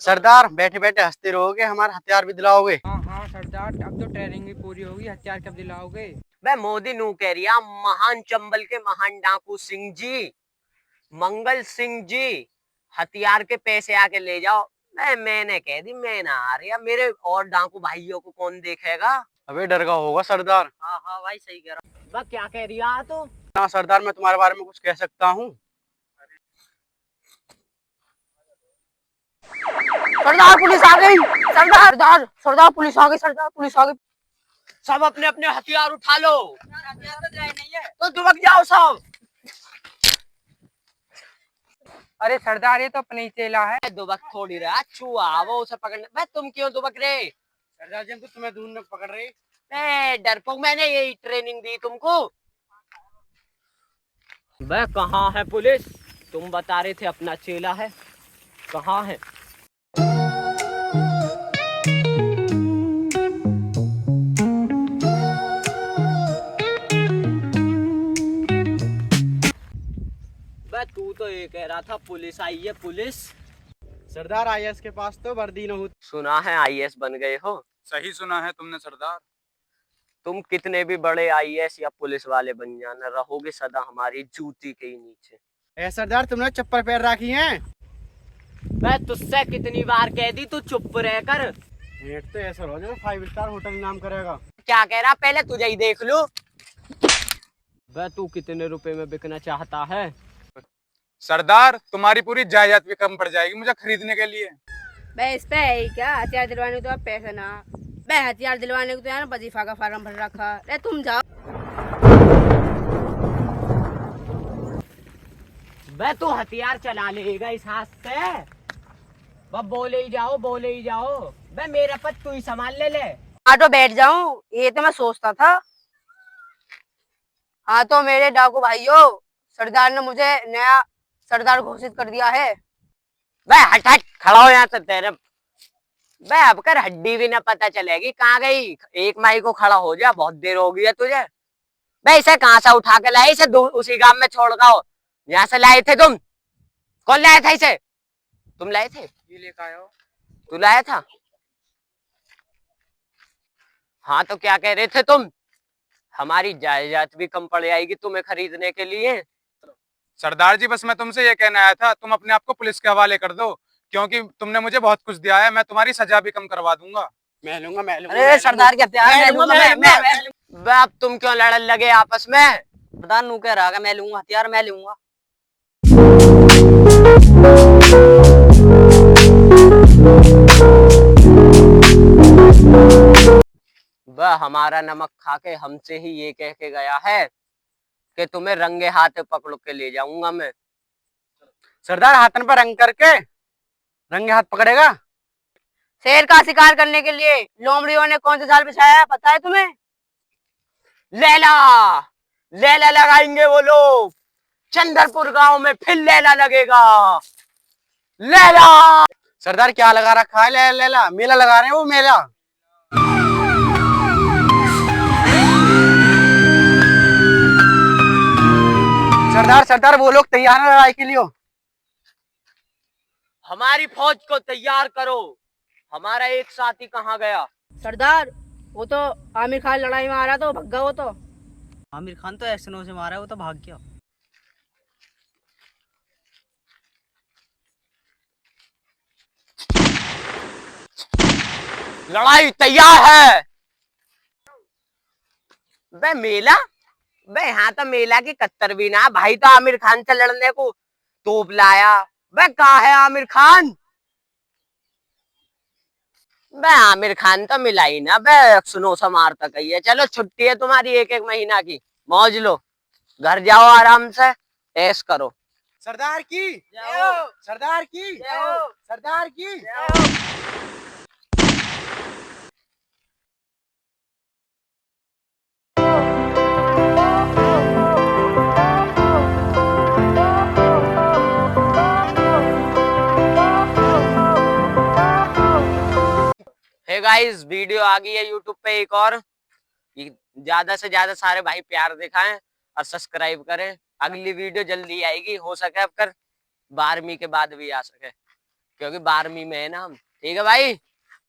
सरदार बैठे बैठे हंसते रहोगे, हमारा हथियार भी दिलाओगे? हाँ हाँ सरदार, अब तो ट्रेनिंग भी पूरी होगी, हथियार कब दिलाओगे? वह मोदी नू कह रिया महान चंबल के महान डाकू सिंह जी, मंगल सिंह जी, हथियार के पैसे आके ले जाओ। मैंने कह दी मैं ना आ रही, मेरे और डाकू भाइयों को कौन देखेगा। अबे डर गया होगा सरदार। हाँ हाँ भाई सही कह रहा। वह क्या कह रिया तो? हाँ सरदार, मैं तुम्हारे बारे में कुछ कह सकता हूँ? सरदार पुलिस आ गई। सरदार सरदार पुलिस आ गई, सरदार पुलिस आ गई। सब अपने अपने हथियार उठा लो। हथियार तो नहीं है तो दुबक जाओ सब। अरे सरदार ये तो अपने ही चेला है। दुबक थोड़ी रहा, चूहा वो उसे पकड़ने। भाई तुम क्यों दुबक रहे? सरदार जी हम तो तुम्हें ढूंढने पकड़ रहे। डरपोक, मैंने यही ट्रेनिंग दी तुमको। वह कहाँ है पुलिस? तुम बता रहे थे अपना चेला है, कहाँ है? वह तू तो ये कह रहा था पुलिस आई है, पुलिस। सरदार आईएएस के पास तो वर्दी न होती। सुना है आईएएस बन गए हो? सही सुना है तुमने सरदार। तुम कितने भी बड़े आईएएस या पुलिस वाले बन जाना, रहोगे सदा हमारी जूती के ही नीचे। सरदार तुमने चप्पल पैर रखी हैं? मैं तुझसे कितनी बार कह दी तू चुप रह कर। रेट तो ऐसा हो जो 5 स्टार होटल नाम करेगा। क्या कह रहा, पहले तुझे ही देख लो। वह तू कितने रुपए में बिकना चाहता है? सरदार तुम्हारी पूरी जायदाद भी कम पड़ जाएगी मुझे खरीदने के लिए। बे इस पे है ही क्या? हथियार दिलवाने को तो पैसे ना। बे हथियार दिलवाने को तो यार वजीफा का फार्म भर रखा। अरे तुम जाओ। वह तू हथियार चला लेगा इस हाथ से? वह बोले ही जाओ, बोले ही जाओ। वह मेरा पद तू ही संभाल ले। ऑटो बैठ जाऊं ये तो मैं सोचता था। हाँ तो मेरे डाकू भाइयों, सरदार ने मुझे नया सरदार घोषित कर दिया है। वह हट हट खड़ा हो यहाँ से तेरे। वह अब कर हड्डी भी ना पता चलेगी कहाँ गई। एक माई को खड़ा हो जा, बहुत देर हो गई है तुझे। वह इसे कहाँ से उठा के लाए? इसे उसी गांव में छोड़ गए यहाँ से लाए थे तुम? कौन लाया था इसे? तुम लाए थे? ये लेकर आयो। तू लाया था? हाँ तो क्या कह रहे थे तुम? हमारी जायदाद भी कम पड़ जाएगी तुम्हें खरीदने के लिए। सरदार जी बस मैं तुमसे ये कहना आया था, तुम अपने आप को पुलिस के हवाले कर दो, क्योंकि तुमने मुझे बहुत कुछ दिया है। मैं तुम्हारी सजा भी कम करवा दूंगा। मैं लूंगा, मैं लूंगा। अरे सरदार के हथियार मैं लूंगा। मैं अब तुम क्यों लड़न लगे आपस में? सरदार नू कह रहा मैं लूंगा हथियार, मैं लूंगा। वह हमारा नमक खा के हमसे ही ये कह के गया है कि तुम्हें रंगे हाथ पकड़ के ले जाऊंगा मैं। सरदार हाथन पर रंग करके रंगे हाथ पकड़ेगा। शेर का शिकार करने के लिए लोमड़ियों ने कौन सा जाल बिछाया है पता है तुम्हें? लैला लैला लगाएंगे वो लोग। चंदरपुर गांव में फिर लैला लगेगा। लैला। सरदार क्या लगा रखा है? लेला मेला लगा रहे हैं, वो मेला। सरदार सरदार वो लोग तैयार हैं लड़ाई के लिए। हमारी फौज को तैयार करो। हमारा एक साथी कहाँ गया? सरदार वो तो आमिर खान लड़ाई में आ रहा तो भग्गा। वो तो आमिर खान तो एक्शनों से मारा है, वो तो भाग गया। लड़ाई तैयार है। बे मेला, बे यहाँ तो मेला की कत्तर भी ना। भाई तो आमिर खान से लड़ने को तोप लाया। बे कहाँ है आमिर खान? बे आमिर खान तो मिला ही ना। बे सुनो समार तक ही है। चलो छुट्टी है तुम्हारी एक एक महीना की, मौज लो, घर जाओ आराम से, ऐश करो। सरदार की जाओ। सरदार की जाओ। सरदार की। हे गाइस, वीडियो आ गई है यूट्यूब पे एक और। ज्यादा से ज्यादा सारे भाई प्यार दिखाएं और सब्सक्राइब करें। अगली वीडियो जल्दी आएगी, हो सके अब कर 12वीं के बाद भी आ सके। क्योंकि 12वीं में है ना हम। ठीक है भाई।